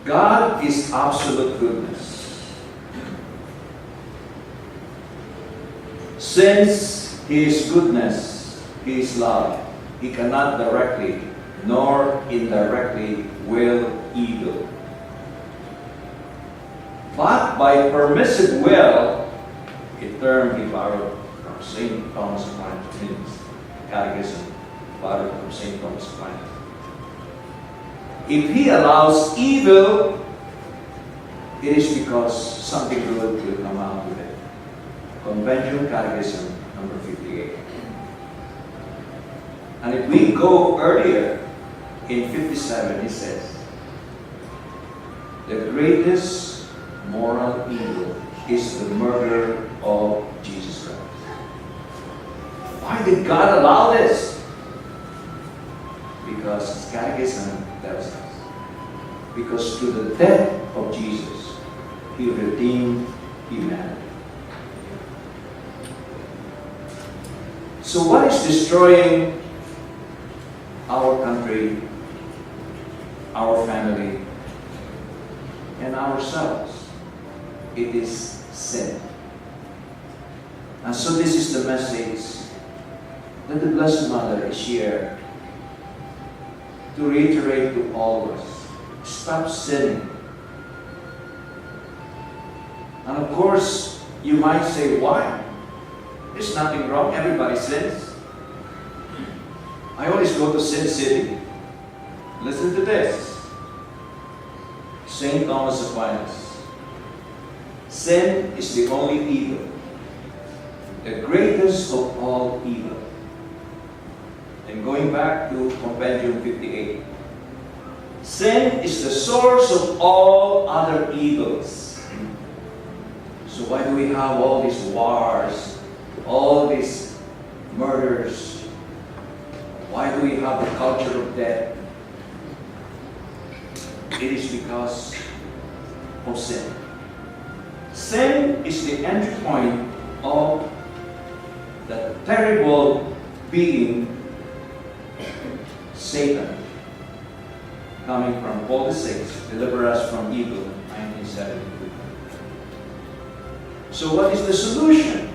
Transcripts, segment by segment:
God is absolute goodness. Since He is goodness, He is love, He cannot directly nor indirectly will evil. But by permissive will, a term he borrowed from St. Thomas Aquinas, Catechism, borrowed from St. Thomas Aquinas. If He allows evil, it is because something good will come out of it. Convention Catechism, number 58. And if we go earlier, in 57, he says, the greatest moral evil is the murder of Jesus Christ. Why did God allow this? Because His Catechism tells us. Because through the death of Jesus, He redeemed humanity. So what is destroying our country, our family, and ourselves? It is sin. And so this is the message that the Blessed Mother is here to reiterate to all of us. Stop sinning. And of course, you might say, why? There's nothing wrong. Everybody sins. I always go to Sin City. Listen to this. St. Thomas Aquinas. Sin is the only evil, the greatest of all evil. And going back to Compendium 58, sin is the source of all other evils. So why do we have all these wars, all these murders? Why do we have the culture of death? It is because of sin. Sin is the entry point of the terrible being, Satan, coming from Paul VI, deliver us from evil, 1972. So what is the solution?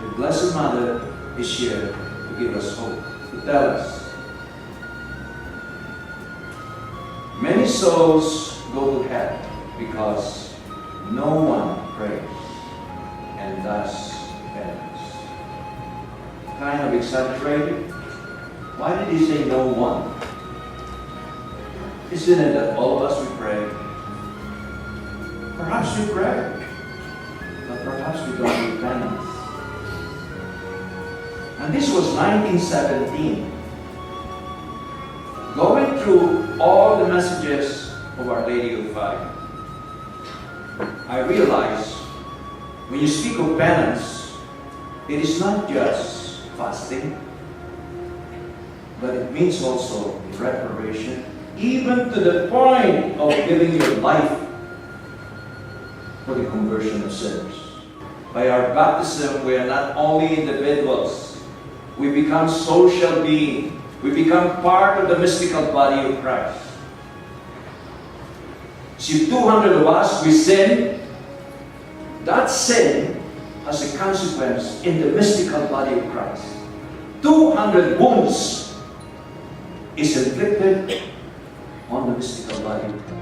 The Blessed Mother is here to give us hope, to tell us. Many souls go to hell because no one prays and thus penance. Kind of exaggerated. Why did he say no one? Isn't it that all of us we pray? Perhaps we pray, but perhaps we don't do penance. And this was 1917. Going through all the messages of Our Lady of Fatima, I realized when you speak of penance, it is not just fasting, but it means also reparation, even to the point of giving your life for the conversion of sinners. By our baptism, we are not only individuals, we become social beings. We become part of the mystical body of Christ. See, 200 of us, we sin. That sin has a consequence in the mystical body of Christ. 200 wounds is inflicted on the mystical body of Christ.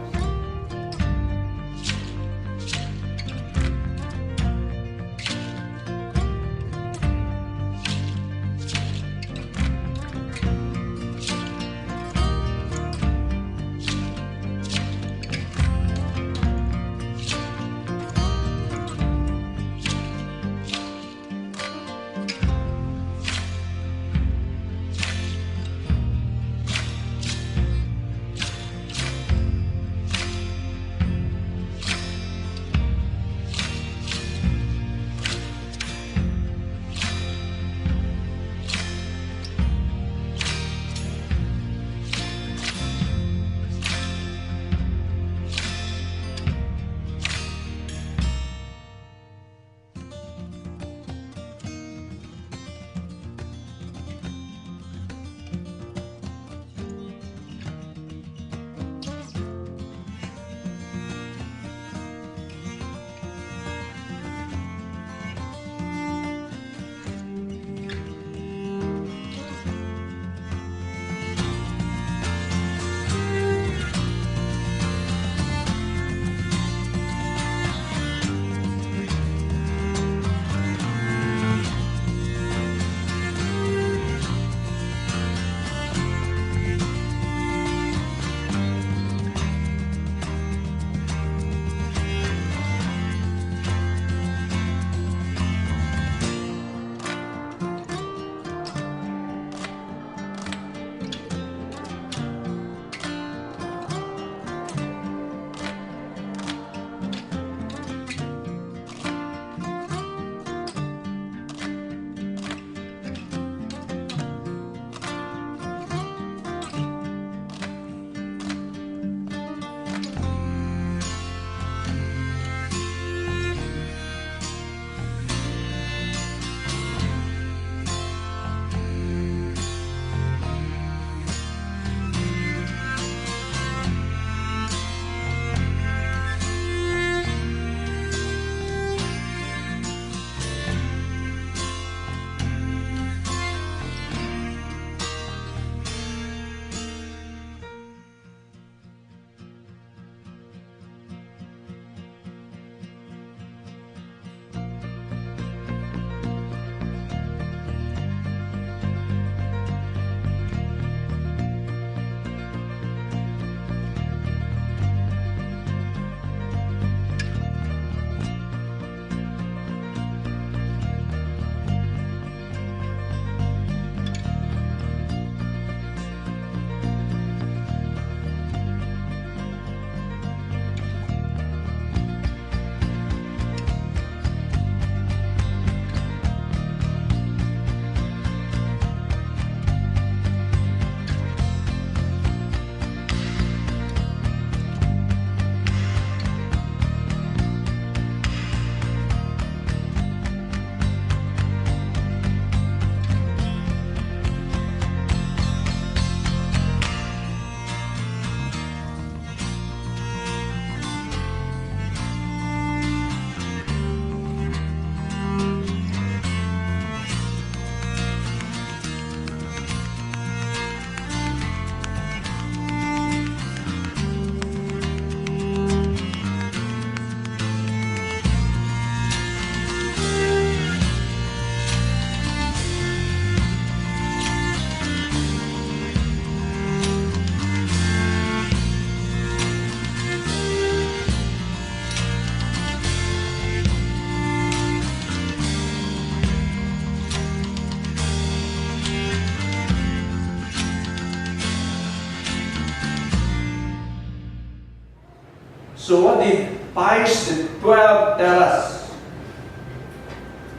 So what did Pius XII tell us?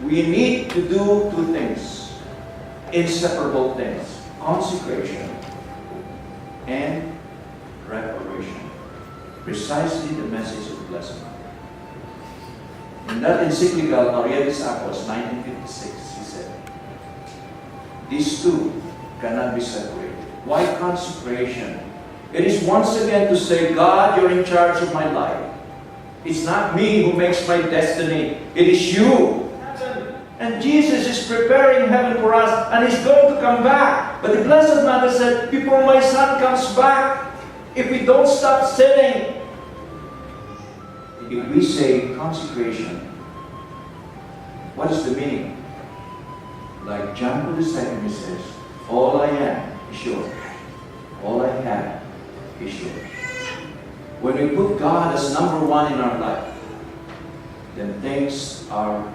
We need to do two things, inseparable things: consecration and reparation. Precisely the message of the Blessed Mother. In that encyclical, Aurelius Aquas, 1956, he said, these two cannot be separated. Why consecration? It is once again to say, God, you're in charge of my life. It's not me who makes my destiny. It is you. And Jesus is preparing heaven for us, and He's going to come back. But the Blessed Mother said, before my Son comes back, if we don't stop sinning, if we say consecration, what is the meaning? Like John Paul II says, all I am is yours. All I have is yours. When we put God as number one in our life, then things are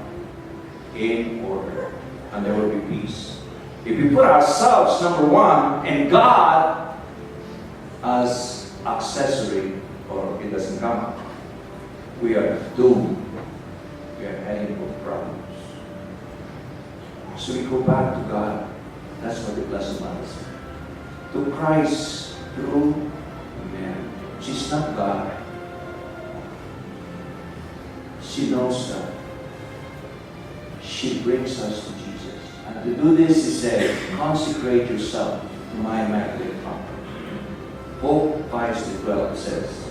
in order and there will be peace. If we put ourselves number one and God as accessory, or it doesn't come, we are doomed. We are heading for problems. So we go back to God. That's what the Blessed Mother said. To Christ through Mary. She's not God. She knows that. She brings us to Jesus. And to do this, he said, consecrate yourself to my immaculate heart. Pope Pius XII says,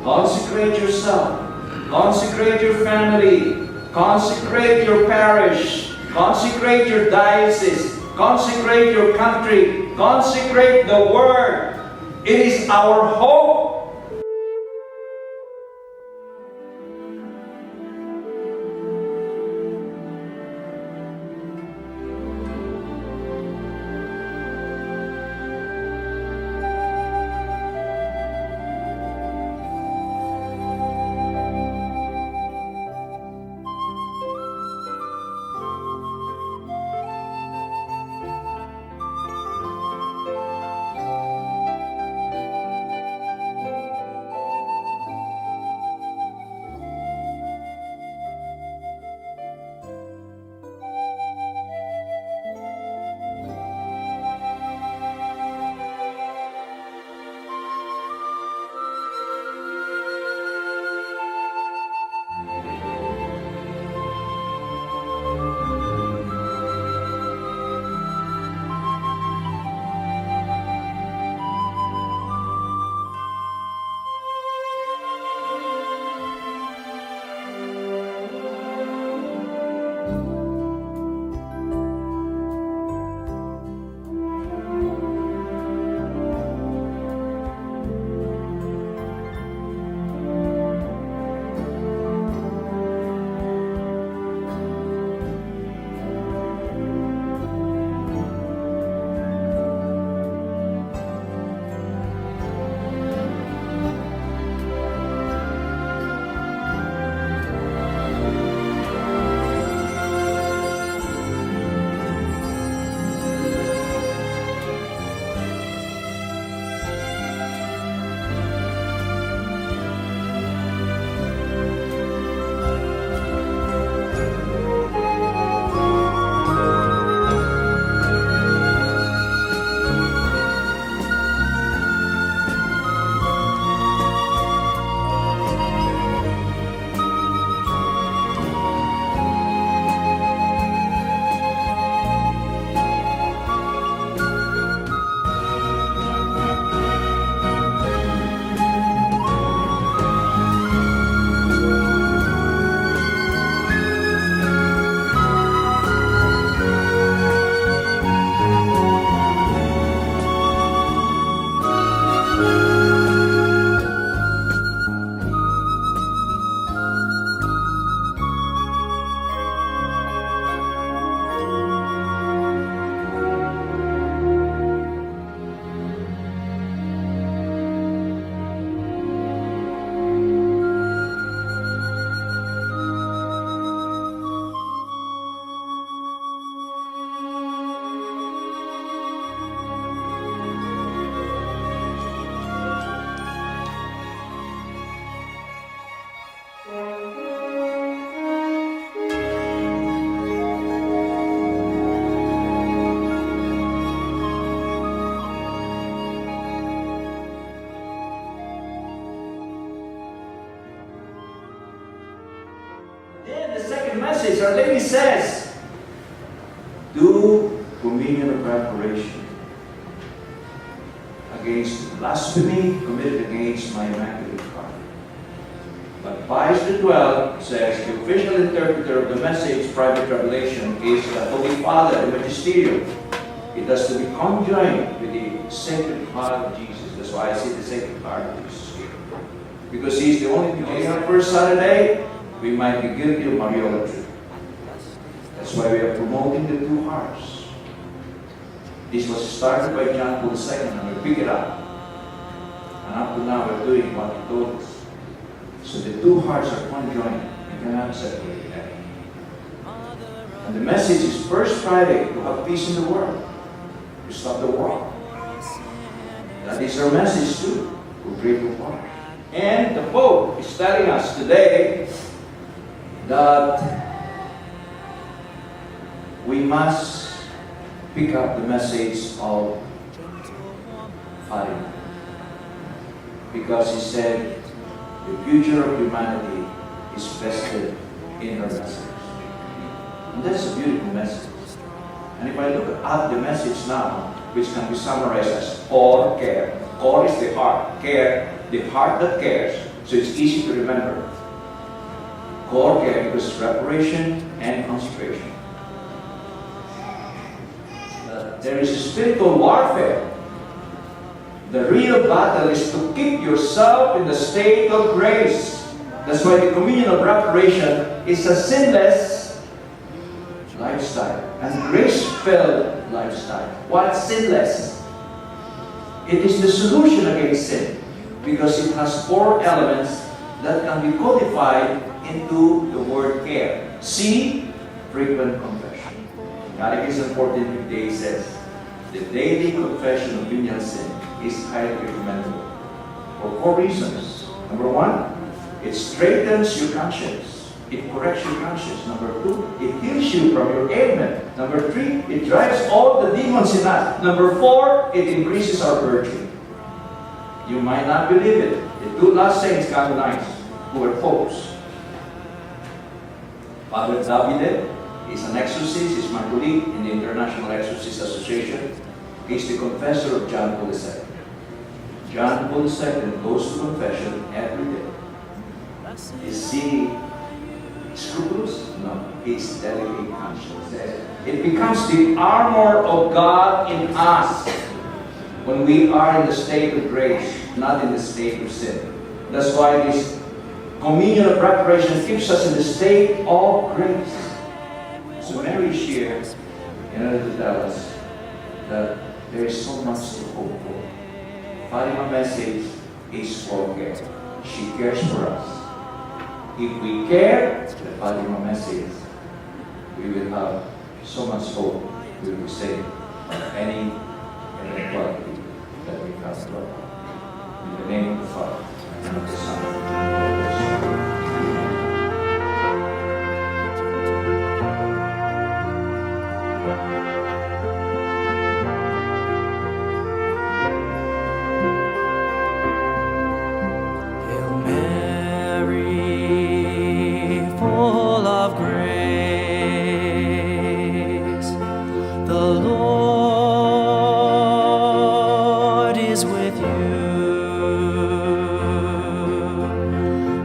consecrate yourself. Consecrate your family. Consecrate your parish. Consecrate your diocese. Consecrate your country. Consecrate the Word. It is our hope. Then the second message, Our Lady says, do communion of preparation against blasphemy committed against my Immaculate Heart. But Pius XII says the official interpreter of the message, private revelation, is the Holy Father, the Magisterium. It has to be conjoined with the Sacred Heart of Jesus. That's why I say the Sacred Heart of Jesus here. Because He's the only thing. On first Saturday, we might be guilty of Mariolatry. That's why we are promoting the two hearts. This was started by John Paul II, and we pick it up. And up to now, we're doing what He told us. So the two hearts are conjoined. You cannot separate them. And the message is first Friday to have peace in the world. To stop the war. That is our message too. To break the war. And the Pope is telling us today that we must pick up the message of Fatima. Because he said the future of humanity is vested in her message. And that's a beautiful message. And if I look at the message now, which can be summarized as Cor care. Cor is the heart. Care, the heart that cares. So it's easy to remember. Cor care because it's reparation and consecration. There is a spiritual warfare. The real battle is to keep yourself in the state of grace. That's why the communion of reparation is a sinless lifestyle and grace-filled lifestyle. What's sinless? It is the solution against sin because it has 4 elements that can be codified into the word care. C, frequent confession. Catechism 1458 says, the daily confession of venial sin is highly recommendable for 4 reasons. Number 1, it straightens your conscience. It corrects your conscience. Number 2, it heals you from your ailment. Number 3, it drives all the demons in us. Number 4, it increases our virtue. You might not believe it. The 2 last saints canonized who were popes. Father Davide is an exorcist, is my colleague in the International Exorcist Association. He's the confessor of John Paul II. John Paul II goes to confession every day. Is he scrupulous? No. It's delicate conscience. It becomes the armor of God in us when we are in the state of grace, not in the state of sin. That's why this communion of preparation keeps us in the state of grace. So Mary is here in order to tell us that there is so much to hope for. Fatima's message is for care. She cares for us. If we care, the Fatima message, we will have so much hope. We will be saved from any eventuality that we have to go. In the name of the Father, and of the Son, and of the Holy Spirit.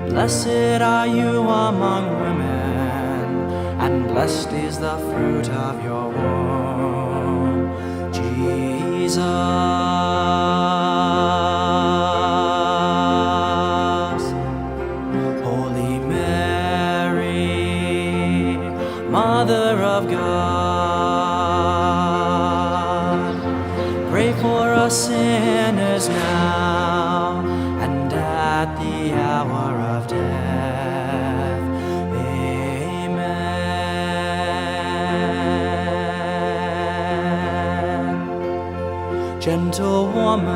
Blessed are you among women, and blessed is the fruit of your womb, Jesus. Holy Mary, Mother of God, pray for us sinners now and at the hour of death. Amen. Gentle woman,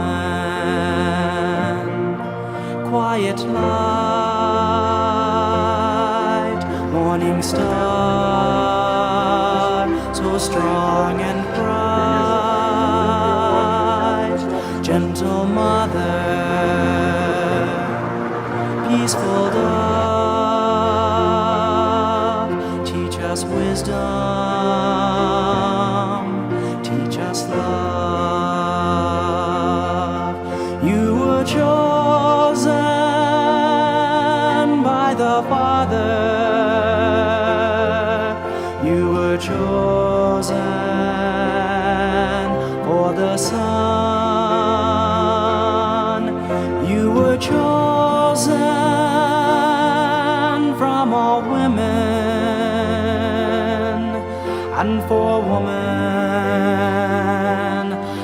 quiet light, morning star, so strong and bright, gentle mother, peaceful dove, wisdom, teach us love. You were chosen by the Father. You were chosen for the Son. You were chosen from all women, and for woman,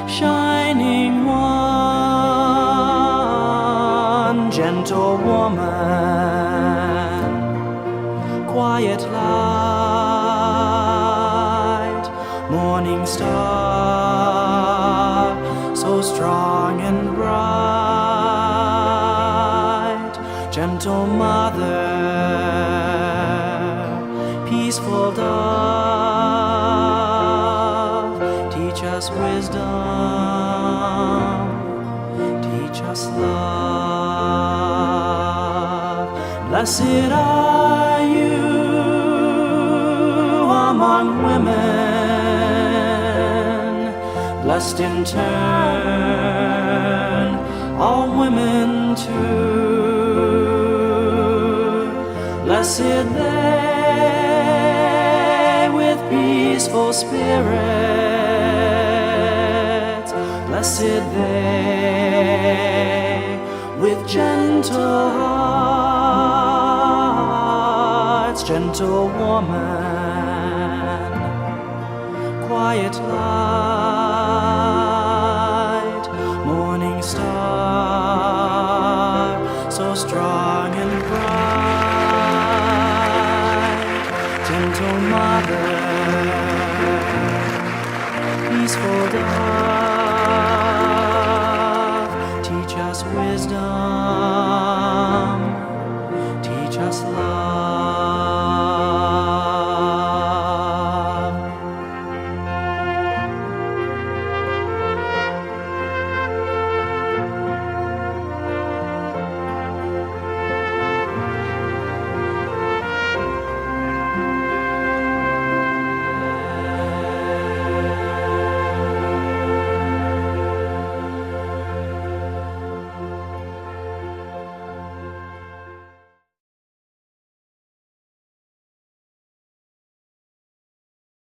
shining one, gentle woman, quiet light, morning star, so strong and bright, gentle mother, peaceful dove, teach us wisdom, teach us love. Blessed are you among women, blessed in turn, all women too. Blessed they with peaceful spirits, blessed they with gentle hearts, gentle woman, quiet light, morning star, so strong and bright, gentle mother, peaceful dove, teach us wisdom, teach us love.